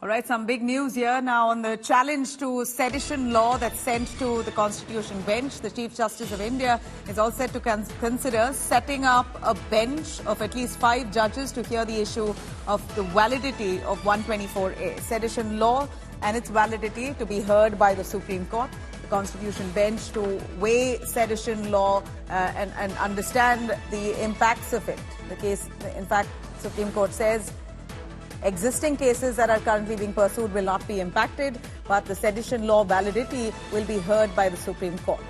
All right, some big news here now on the challenge to sedition law that's sent to the Constitution bench. The Chief Justice of India is all set to consider setting up a bench of at least 5 judges to hear the issue of the validity of 124A. Sedition law and its validity to be heard by the Supreme Court. The Constitution bench to weigh sedition law and understand the impacts of it. The case, in fact, Supreme Court says existing cases that are currently being pursued will not be impacted, but the sedition law validity will be heard by the Supreme Court.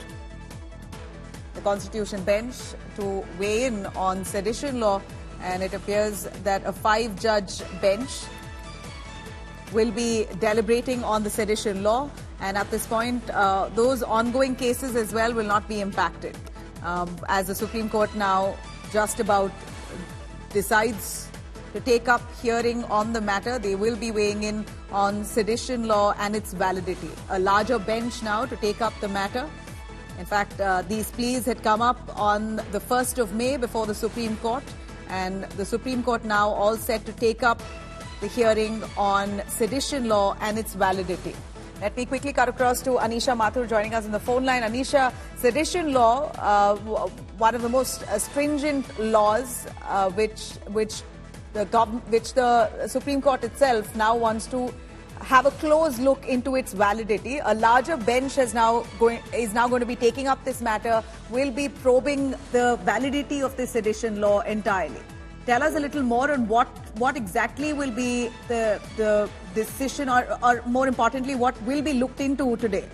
The Constitution bench to weigh in on sedition law, and it appears that a 5-judge bench will be deliberating on the sedition law, and at this point, those ongoing cases as well will not be impacted. As the Supreme Court now just about decides to take up hearing on the matter, they will be weighing in on sedition law and its validity. A larger bench now to take up the matter. In fact, these pleas had come up on the 1st of May before the Supreme Court, and the Supreme Court now all set to take up the hearing on sedition law and its validity. Let me quickly cut across to Anisha Mathur joining us on the phone line. Anisha, sedition law, one of the most stringent laws which the Supreme Court itself now wants to have a close look into its validity. A larger bench is now going to be taking up this matter, will be probing the validity of the sedition law entirely. Tell us a little more on what exactly will be the decision, or more importantly, what will be looked into today.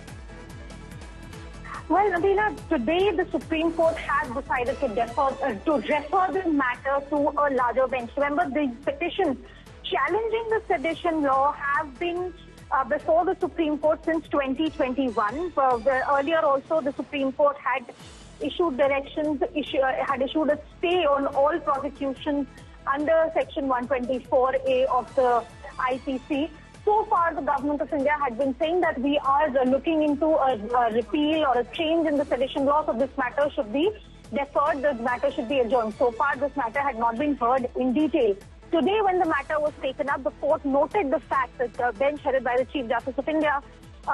Well, Adila, today the Supreme Court has decided to refer this matter to a larger bench. Remember, the petitions challenging the sedition law have been before the Supreme Court since 2021. Earlier also, the Supreme Court had issued directions, had issued a stay on all prosecutions under Section 124A of the IPC. So far, the government of India had been saying that we are looking into a repeal or a change in the sedition law, so this matter should be deferred, this matter should be adjourned. So far, this matter had not been heard in detail. Today, when the matter was taken up, the court noted the fact that the bench headed by the Chief Justice of India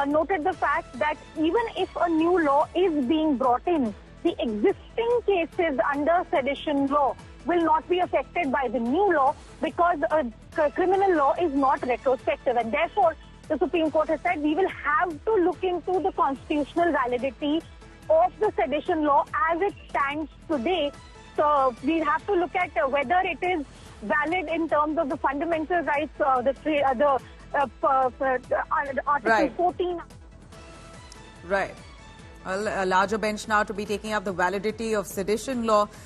noted the fact that even if a new law is being brought in, the existing cases under sedition law will not be affected by the new law because a criminal law is not retrospective, and therefore the Supreme Court has said we will have to look into the constitutional validity of the sedition law as it stands today. So we have to look at whether it is valid in terms of the fundamental rights, Article Right. 14. Right. A larger bench now to be taking up the validity of sedition law.